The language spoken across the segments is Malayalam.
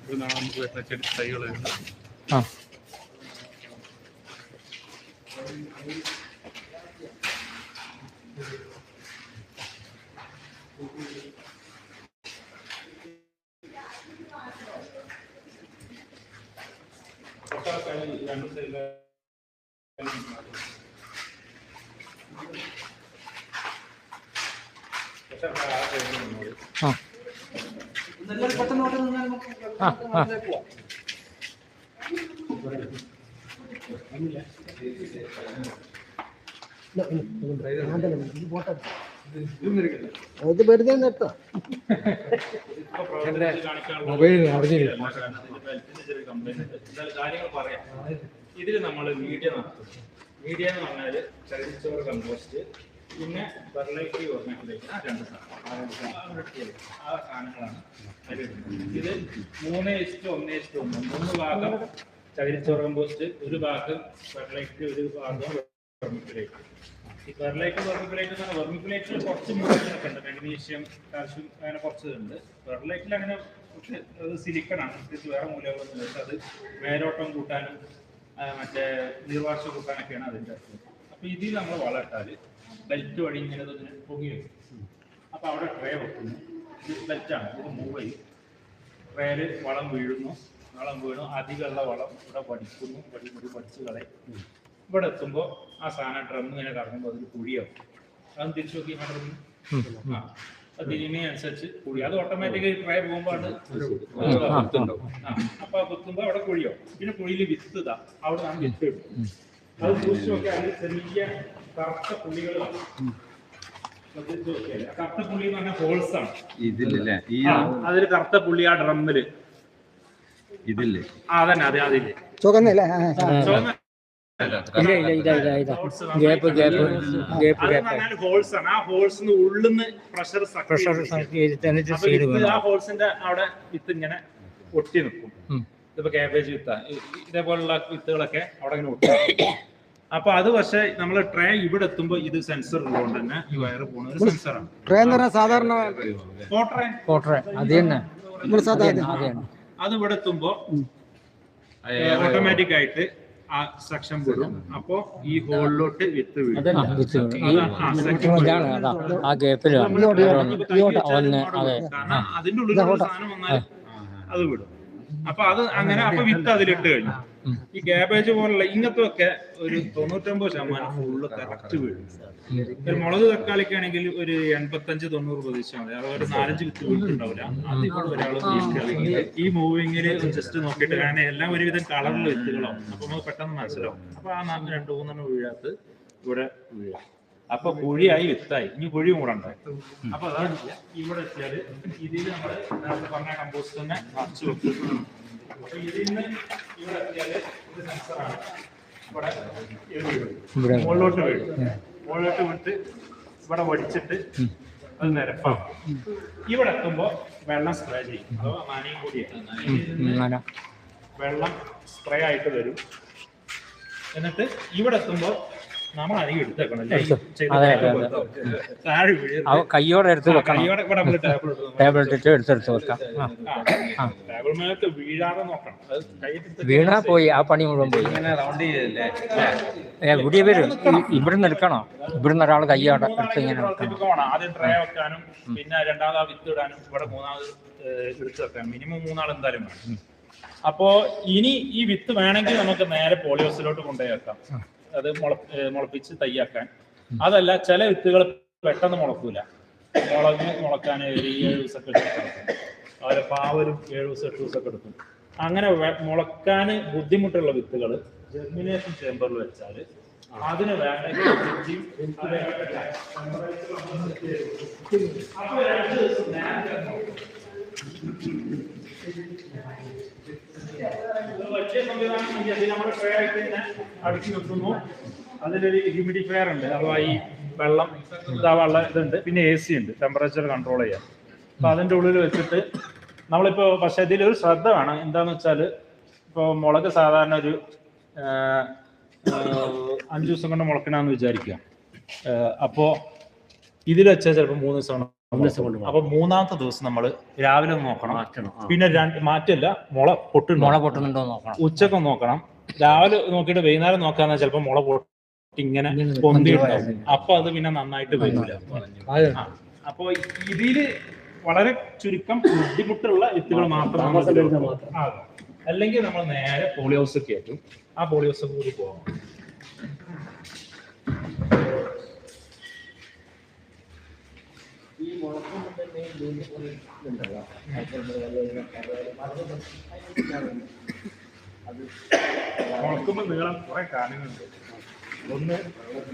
നമുക്ക് വരുന്ന ചെടി തൈകളുണ്ട്. ആ അത് വെറുതെ നിർത്താം. ഇതിൽ നമ്മൾ മീഡിയ നടത്തും. മീഡിയ എന്ന് പറഞ്ഞാൽ ചകിരിച്ചോറ് കമ്പോസ്റ്റ്, പിന്നെ വെർലൈറ്റി ഓർഗാനിക്കിലേക്ക് രണ്ട് സാധനങ്ങളാണ്. ഇത് 3:1:1 3 ഭാഗം ചകിരിച്ചോറ് കമ്പോസ്റ്റ്, ഒരു ഭാഗം വെർലൈറ്റ്, ഒരു ഭാഗം വെർമിക്കുലേറ്റ്. ഈ വെർമിക്കുലേറ്റ് എന്ന് പറഞ്ഞാൽ വെർമിക്കുലേറ്റിൽ കുറച്ച് മൂല്യങ്ങളൊക്കെ ഉണ്ട്, മാഗ്നീഷ്യം, കാൽഷ്യം, അങ്ങനെ കുറച്ചുണ്ട്. വെർലൈറ്റിൽ അങ്ങനെ സിലിക്കണാണ്, വേറെ മൂല്യങ്ങളൊന്നും വെച്ചാൽ അത് വേരോട്ടം കൂട്ടാനും മറ്റേ നീർവാഴ്ച കൂട്ടാനൊക്കെയാണ് അതിൻ്റെ അർത്ഥം. അപ്പോൾ ഇതിൽ നമ്മൾ വളർത്താൽ ബെൽറ്റ് വഴി ഇങ്ങനെ പൊങ്ങി വയ്ക്കും. അപ്പോൾ അവിടെ ട്രേ വെക്കുന്നു. ഇത് ബെൽറ്റാണ്, ഇത് മൂവ് ചെയ്യും. ട്രേയിൽ വളം വീഴുന്നു, അധികമുള്ള വളം ഇവിടെ പഠിക്കുന്നു, പഠിച്ച് കളയും. ഇവിടെ എത്തുമ്പോൾ ആ സാധനം ഡ്രം ഇങ്ങനെ കറങ്ങുമ്പോൾ അതിൽ കുഴിയാവും. അത് തിരിച്ചു നോക്കി കടന്നു തിരിയുന്നതിനനുസരിച്ച് കുഴി, അത് ഓട്ടോമാറ്റിക്കലി ട്രൈ പോകുമ്പോൾ അപ്പൊ കുത്തുമ്പോൾ അവിടെ കുഴിയാവും. പിന്നെ കുഴിയിൽ വിത്ത് ഇതാ, അവിടെ നാം വിത്ത് ഇടും. അത് സൂക്ഷിച്ച് നോക്കിയാൽ അതിൽ ചെറിയ കറുത്ത പുള്ളികളാണ്. കറുത്ത പുള്ളി എന്ന് പറഞ്ഞാൽ ഹോൾസ് ആണ് അതിൽ കറുത്ത പുള്ളി. ആ ഡ്രമ്മില് ഇതില്ലേ അതന്നെ, അതെ അതില്ലേ ചുവന്നല്ലേ? ഹോൾസാണ്. ആ ഹോൾസിന് ഉള്ളിന്ന് പ്രഷർ ആ ഹോൾസിന്റെ അവിടെ വിത്ത് ഇങ്ങനെ ഒട്ടി നിൽക്കും. ഇതിപ്പോ കാബേജ് വിത്ത ഇതേപോലുള്ള വിത്തുകളൊക്കെ അവിടെ ഇങ്ങനെ ഒട്ടി. അപ്പൊ അത് പക്ഷെ നമ്മള് ട്രേ ഇവിടെ എത്തുമ്പോ ഇത് സെൻസർ ഉള്ളതുകൊണ്ട് തന്നെ ഈ വയറ് പോകുന്ന ഒരു സെൻസറാണ്. ട്രേ എന്ന് പറഞ്ഞാൽ സാധാരണ അത് ഇവിടെ എത്തുമ്പോ ഓട്ടോമാറ്റിക് ആയിട്ട് ആ സെക്ഷൻ വിടും. അപ്പോ ഈ ഹോളിലോട്ട് വിത്ത് വീഴും. കാരണം അതിന്റെ ഉള്ളിൽ സാധനം വന്നാൽ അത് വിടും. അപ്പൊ അത് അങ്ങനെ അപ്പൊ വിത്ത് അതിലിട്ട് കഴിഞ്ഞു. ഈ ക്യാബേജ് പോലുള്ള ഇങ്ങനത്തെ ഒക്കെ ഒരു 99% ഫുള്ള് കറക്റ്റ് വീഴും. ഒരു മുളക് തക്കാളിക്കാണെങ്കിൽ ഒരു 85-90% മതി. അതുപോലെ 4-5 വിത്ത് വീട്ടിലുണ്ടാവില്ല. അതിപ്പോൾ ഒരാൾ ഈ മൂവിങ്ങിൽ ജസ്റ്റ് നോക്കിയിട്ട്, കാരണം എല്ലാം ഒരുവിധം കളറിലുള്ള വിത്തുകളാവും. അപ്പൊ നമുക്ക് പെട്ടെന്ന് മനസ്സിലാവും. അപ്പൊ ആ 2-3 വീഴാത്ത് ഇവിടെ വീഴാം. അപ്പൊ കുഴിയായി വിത്തായി. ഇനി കുഴി മൂടണ്ടായി. അപ്പൊ അതാണ് ഇവിടെ എത്തിയാല് ഇതിൽ നമ്മൾ നേരത്തെ പറഞ്ഞ കമ്പോസ്റ്റ് തന്നെ നിറച്ച് വെക്കും. അപ്പൊ ഇതിൽ നിന്ന് ഇവിടെ എത്തിയാല് ഇത് സെൻസറാണ്. ഇവിടെ മുകളിലോട്ട് വീഴും. മുകളിലോട്ട് വിട്ട് ഇവിടെ വടിച്ചിട്ട് അത് നിരപ്പാകും. ഇവിടെ എത്തുമ്പോ വെള്ളം സ്പ്രേ ചെയ്യും. അഥവാ നനയും കൂടിയാണ്. വെള്ളം സ്പ്രേ ആയിട്ട് വരും. എന്നിട്ട് ഇവിടെ എത്തുമ്പോ നമ്മൾ അധികം എടുത്തേക്കണം. കയ്യോടെ എടുത്ത് വെക്കണം. ടേബിൾ ഇട്ടിട്ട് എടുത്തെടുത്ത് വെക്കാം. ടേബിൾ മേലത്ത് വീഴാതെ നോക്കണം. വീണാ പോയി, ആ പണി മുഴുവൻ പോയി. ഇവിടെ വരും. ഇവിടുന്ന് എടുക്കണോ? ഇവിടുന്ന് ഒരാൾ കയ്യോടെ എടുത്ത് ഇങ്ങനെ ആദ്യം ട്രേ വെക്കാനും പിന്നെ രണ്ടാമത് ആ വിത്ത് ഇടാനും ഇവിടെ മൂന്നാമത് എടുത്ത് വെക്കാനും മിനിമം 3 ആൾ എന്തായാലും വേണം. അപ്പോ ഇനി ഈ വിത്ത് വേണമെങ്കിൽ നമുക്ക് നേരെ പോളിയോസിലോട്ട് കൊണ്ടുപോയി വെക്കാം. അത് മുളപ്പിച്ച് തയ്യാക്കാൻ. അതല്ല, ചില വിത്തുകൾ പെട്ടെന്ന് മുളക്കൂല. മുളക്കാൻ 7 ദിവസമൊക്കെ എടുക്കും. അതുപോലെ പാവലും 7 ദിവസം 8 ദിവസമൊക്കെ എടുക്കും. അങ്ങനെ മുളക്കാൻ ബുദ്ധിമുട്ടുള്ള വിത്തുകൾ ജെർമിനേഷൻ ചേമ്പറിൽ വെച്ചാൽ അതിന് വേണ്ട വലിയ സംവിധാനം നമ്മുടെ ട്രേ ആയിട്ട് തന്നെ അടുക്കി വെക്കുന്നു. അതിലൊരു ഹ്യൂമിഡിഫയർ ഉണ്ട്. അഥവാ ഈ വെള്ളം ഇതാവാനുള്ള ഇതുണ്ട്. പിന്നെ AC ഉണ്ട്, ടെമ്പറേച്ചർ കൺട്രോൾ ചെയ്യാൻ. അപ്പൊ അതിൻ്റെ ഉള്ളിൽ വെച്ചിട്ട് നമ്മളിപ്പോ പക്ഷെ ഇതിലൊരു ശ്രദ്ധ വേണം. എന്താന്ന് വെച്ചാൽ ഇപ്പോൾ മുളക് സാധാരണ ഒരു 5 ദിവസം കൊണ്ട് മുളക്കണമെന്ന് വിചാരിക്കുക. അപ്പോൾ ഇതിൽ വെച്ചാൽ ചിലപ്പോൾ 3 ദിവസമാണ് അപ്പൊ മൂന്നാമത്തെ ദിവസം നമ്മൾ രാവിലെ നോക്കണം. പിന്നെ മാറ്റല്ല, മുള പൊട്ടുന്നുണ്ടോ നോക്കണം. ഉച്ചക്ക് നോക്കണം. രാവിലെ നോക്കിയിട്ട് വൈകുന്നേരം നോക്കാന്ന് ചിലപ്പോ മുള പൊട്ടി ഇങ്ങനെ പൊന്തിയിട്ടുണ്ടാവും. അപ്പൊ അത് പിന്നെ നന്നായിട്ട് വരില്ല. അപ്പൊ ഇതില് വളരെ ചുരുക്കം ബുദ്ധിമുട്ടുള്ള വിത്തുകൾ മാത്രം അല്ലെങ്കിൽ നമ്മൾ നേരെ പോളിഹൗസ് കയറ്റും. ആ പോളിഹൗസ് കൂടി പോകാം. മുളക്കുമ്പോൾ നീളം കുറെ കാര്യങ്ങളുണ്ട്. ഒന്ന്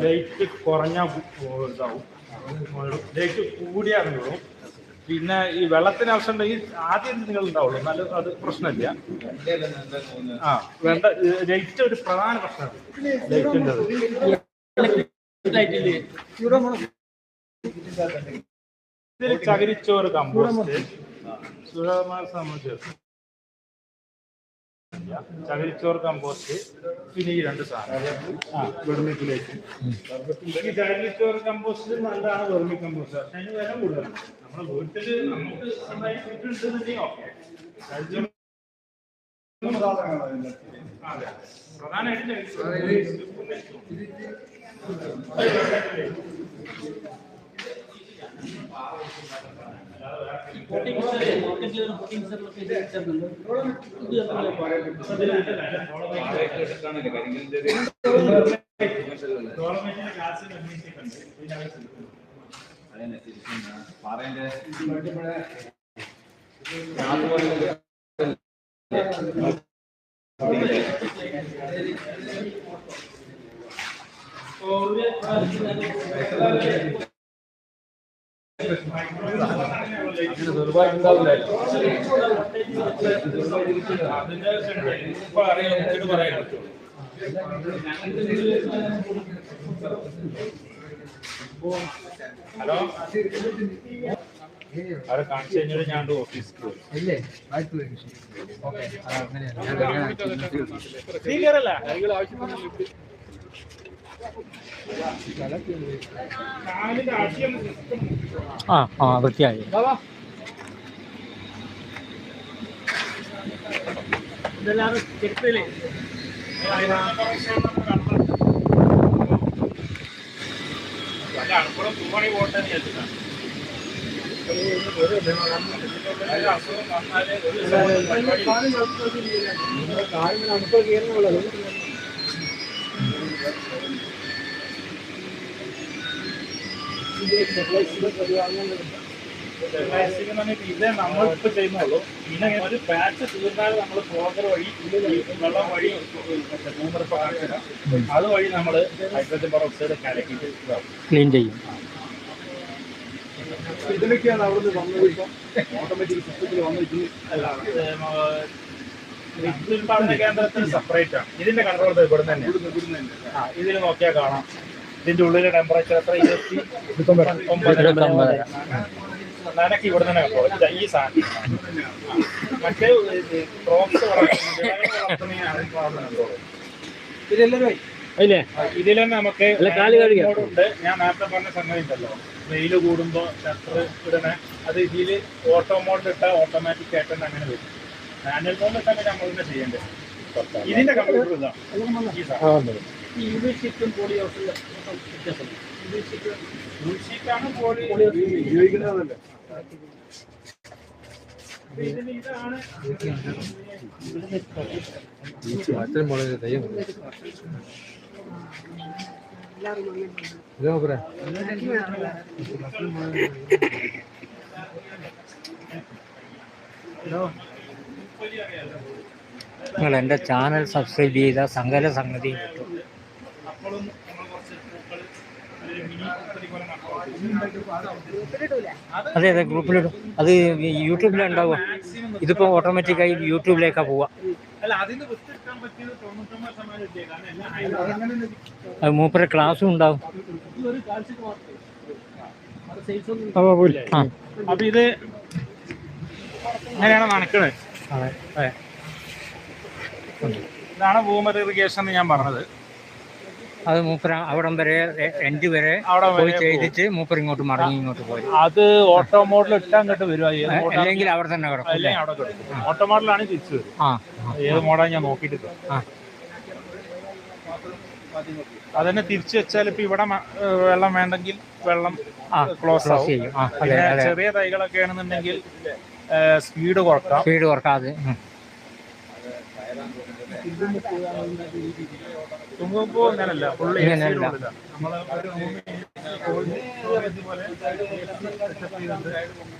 ലൈറ്റ് കുറഞ്ഞ ഇതാവും, ലൈറ്റ് കൂടിയാൽ നീളും. പിന്നെ ഈ വെള്ളത്തിന് ആവശ്യം ഉണ്ടെങ്കിൽ ആദ്യം നിങ്ങൾ ഉണ്ടാവുള്ളൂ, എന്നാലും അത് പ്രശ്നമില്ല. വേണ്ട, ലൈറ്റ് ഒരു പ്രധാന പ്രശ്നമാണ്. ഇതിൽ ചകിരിച്ചോറ് കമ്പോസ്റ്റ് ചകിരിച്ചോറ് കമ്പോസ്റ്റ് പിന്നെ ഈ രണ്ട് സാധനം വെർമിക്കുലേറ്റ്. ഈ ചകിരിച്ചോറ് കമ്പോസ്റ്റ് നല്ലതാണ്, വെർമി കമ്പോസ്റ്റ്. പക്ഷെ അതിന് വില കൂടുതലാണ്. നമ്മുടെ വീട്ടില് നമുക്ക് വീട്ടിലുണ്ടെന്നുണ്ടെങ്കിൽ ഓക്കെ. പ്രധാനമായിട്ട് ഹലോ, അവരെ കാണിച്ചു കഴിഞ്ഞാൽ ഞാൻ ഓഫീസിൽ വൃത്തിയായി. ഇതേ നമ്മളിപ്പോ ചെയ്യുന്നുള്ളൂ. പിന്നെ ഒരു പാച്ച് തീർന്നാൽ നമ്മൾ പ്രോഗർ വഴി വെള്ളം വഴി അത് വഴി നമ്മൾ ഹൈഡ്രജൻ പെറോക്സൈഡ് കലക്കിയിട്ട് ക്ലീൻ ചെയ്യും. ഇതിലൊക്കെയാണ് അവിടുന്ന് വന്നത്. ഓട്ടോമാറ്റിക് സിസ്റ്റത്തിൽ വന്നിരിക്കുന്നത് പഠന കേന്ദ്രത്തിന് സെപ്പറേറ്റ് ആണ്. ഇതിന്റെ കൺട്രോൾ ഇവിടെ തന്നെ. ഇതിൽ നോക്കിയാൽ കാണാം ഇതിന്റെ ഉള്ളിലെ ടെമ്പറേച്ചർ എത്ര, 29. നനക്ക് ഇവിടെ തന്നെ കൺട്രോൾ. ഈ സാധനം മറ്റേ ക്രോപ്സ് അല്ലേ? ഇതിൽ തന്നെ നമുക്ക് ഉണ്ട്. ഞാൻ നേരത്തെ പറഞ്ഞ സംഗതി ഉണ്ടല്ലോ, വെയിൽ കൂടുമ്പോ ഷട്ടർ ഇടണേ, അത് ഇതിൽ ഓട്ടോ മോഡിൽ ഇട്ടാൽ ഓട്ടോമാറ്റിക് ആയിട്ട് തന്നെ അങ്ങനെ വരും. മാനുവൽ മോഡിൽ ഇട്ടാൽ നമ്മൾ തന്നെ ചെയ്യേണ്ടത്. ഇതിന്റെ കമ്പ്യൂട്ടർ ഇതാണ്. ഈ സാധനം ഉപയോഗിക്കുന്നതല്ലേ. ഇതാണ് നിങ്ങൾ എൻ്റെ ചാനൽ സബ്സ്ക്രൈബ് ചെയ്ത സകല സംഗതി കിട്ടും. അതെ അതെ, ഗ്രൂപ്പിലിടും. അത് യൂട്യൂബിലുണ്ടാവുക. ഇതിപ്പോ ഓട്ടോമാറ്റിക്കായി യൂട്യൂബിലേക്കാണ് പോവുക. അത് മൂപ്പരെ ക്ലാസ്സും ഉണ്ടാവും. അപ്പൊ ഇത് അങ്ങനെയാണ് നനക്കണത്. ഇതാണ് ബൂമർ ഇറിഗേഷൻ എന്ന് ഞാൻ പറഞ്ഞത്. അത് മൂപ്പര അവിടം വരെ എൻഡ് വരെ അവിടെ പോയി വരെ ചെയ്തിട്ട് മൂപ്പർ ഇങ്ങോട്ട് മടങ്ങി ഇങ്ങോട്ട് പോയി. അത് ഓട്ടോ മോഡിൽ ഇട്ടാൻ അങ്ങോട്ട് വരുവാ. ഏത് മോഡാ? അല്ലെങ്കിൽ അവിടെ തന്നെ കിടക്കും. അല്ലെങ്കിൽ അവിടെ കിടക്കും. ഓട്ടോ മോഡിലാണ് തിരിച്ചു വരും. ആ ഏത് മോഡാ ഞാൻ നോക്കിയിട്ടില്ല. ആ അതന്നെ തിരിച്ചു വെച്ചാൽ ഇപ്പൊ ഇവിടെ വെള്ളം വേണ്ടെങ്കിൽ വെള്ളം ക്ലോസ് ആവും. ചെയ്യും. ആ അതെ പിന്നെ അതെ. ചെറിയ തൈകളൊക്കെ ആണെന്നുണ്ടെങ്കിൽ സ്പീഡ് കുറക്കാം. സ്പീഡ് കുറക്കാതെ. തുമ്പപ്പൂ അങ്ങനല്ല, ഫുള്ള് ഇങ്ങനെയല്ല.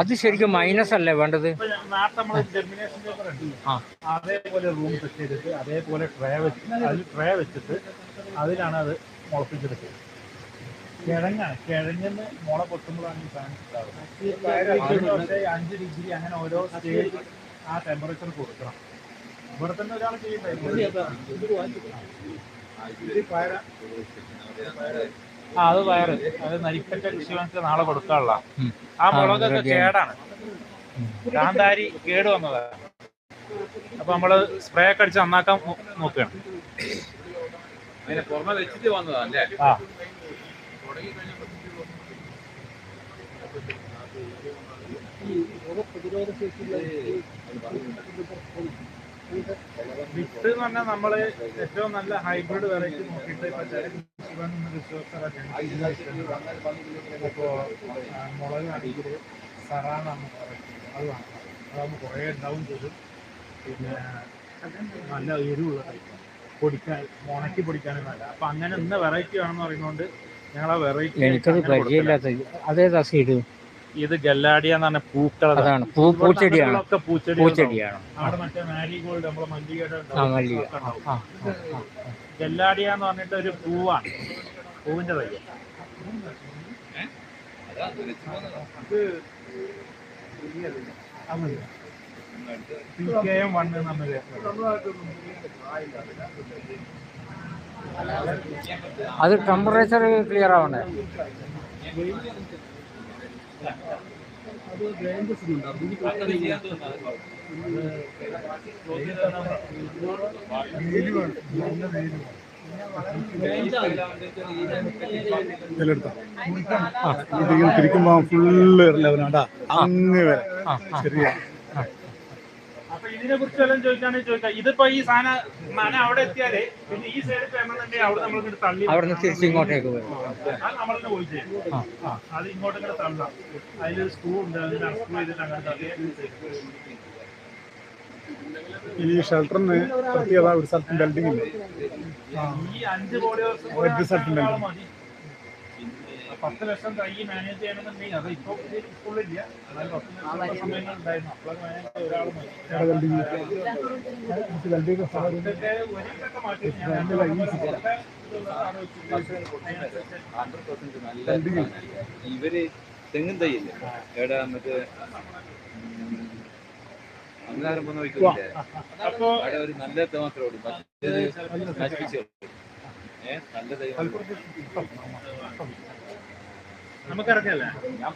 അത് ശരിക്കും മൈനസ് അല്ലേ വേണ്ടത്? അതേപോലെ റൂം സെറ്റ് ചെയ്തിട്ട് അതേപോലെ ട്രേ വെച്ചിട്ട് അതിലാണ് അത് മുളപ്പിച്ചെടുത്തത്. കിഴങ്ങാണ്, കിഴങ്ങിന്ന് മുള പൊട്ടുമ്പോഴാണ് ഈ സാധനം 5 ഡിഗ്രി അങ്ങനെ ഓരോ സ്റ്റേജ് ആ ടെമ്പറേച്ചർ കൊടുക്കണം. ഇവിടെ തന്നെ ഒരാൾ അത് വയറ് അത് നരിപ്പറ്റ കൃഷിഭവനത്തിൽ നാളെ കൊടുക്കാനുള്ള. ആ മുളകൊക്കെ കേടാണ്, കാന്താരി കേട് വന്നതാണ്. അപ്പൊ നമ്മള് സ്പ്രേ ഒക്കെ അടിച്ച് നന്നാക്കാൻ നോക്കുകയാണ്. പുറമെ വെച്ചിട്ട് വന്നതല്ലേ? ആ വിത്ത് എന്ന് പറഞ്ഞാൽ നമ്മള് ഏറ്റവും നല്ല ഹൈബ്രിഡ് വെറൈറ്റി നോക്കിയിട്ട് ഇപ്പോ മുളക് ആണെങ്കിൽ സറാന്നാണ് അത് വേണം. അതാകുമ്പോൾ കുറേ ഉണ്ടാവും ചെയ്തു. പിന്നെ നല്ല എരിവുള്ള ടൈപ്പ് പൊടിക്കാൻ ഉണക്കി പൊടിക്കാനും നല്ല. അപ്പൊ അങ്ങനെ ഇന്ന വെറൈറ്റി ആണെന്ന് പറയുന്നതുകൊണ്ട് ഞങ്ങൾ ആ വെറൈറ്റി. എനിക്കത് പരിചയമില്ലാത്ത. അതേതാ സീഡ്? ഇത് ഗല്ലാഡിയ എന്ന് പറഞ്ഞ പൂക്കൾ. അതാണ് പൂച്ചെടിയാണ്. പൂച്ചെടിയാണ്. അവിടെ മറ്റേ മാരിഗോൾഡ് നമ്മളെ മല്ലികയുടെ ഗല്ലാഡിയ എന്ന് പറഞ്ഞിട്ട് ഒരു പൂവാണ്, പൂവിന്റെ തൈ. PKM1 നമ്മൾ അത് ടെമ്പറേച്ചർ ക്ലിയർ ആവണ്ടേ? തിരിക്കുമ്പോ ഫുള്ള് ലെവലാണ്ടാ അങ്ങ് വരെ ചെറിയ. അപ്പൊ ഇതിനെ കുറിച്ച് എല്ലാം ചോദിക്കുകയാണെങ്കിൽ ചോദിക്കാം. ഇതിപ്പോ ഈ സാധനം മന അവിടെ എത്തിയാലേ പിന്നെ ഈ സൈഡ് പേമെന്നുണ്ടെങ്കിൽ അവിടെ നമ്മൾ തള്ളി അവിടെ നിന്ന് തിരിച്ച് ഇങ്ങോട്ടേക്ക് വരും. അത് നമ്മളെ പോയി അത് ഇങ്ങോട്ട് ഇങ്ങനെ തള്ളാം. അതിലൊരു സ്ക്രൂ ഉണ്ട്, അതിന് സ്ക്രൂ ചെയ്തിട്ട് അങ്ങനെ തള്ളി. ഈ ഷെൽട്ടറിന് പ്രത്യേകത ഒരു സ്ഥലത്തും ബിൽഡിംഗ് ഇല്ല. ഈ 5 കോടി മതി 10 ലക്ഷം തൈ മാനേജ് ചെയ്യണമെന്നുണ്ടെങ്കിൽ. അത് ഇപ്പൊ ഇല്ല, അതായത് 10 ലക്ഷം സമയങ്ങൾ ഉണ്ടായിരുന്നു. അപ്പോഴൊക്കെ മാനേജ് ഒരാൾ മതി. ഇവര് തെങ്ങും തൈയില്ലേ എവിടെ മറ്റേ അന്നേരം വന്ന് വയ്ക്കില്ലേ, അപ്പൊ അവിടെ ഒരു നല്ല മാത്രമേ ഉള്ളൂ, മറ്റേത് നശിപ്പിച്ചു. നല്ല തൈ നമുക്കിറക്കല്ലേ? ഞാൻ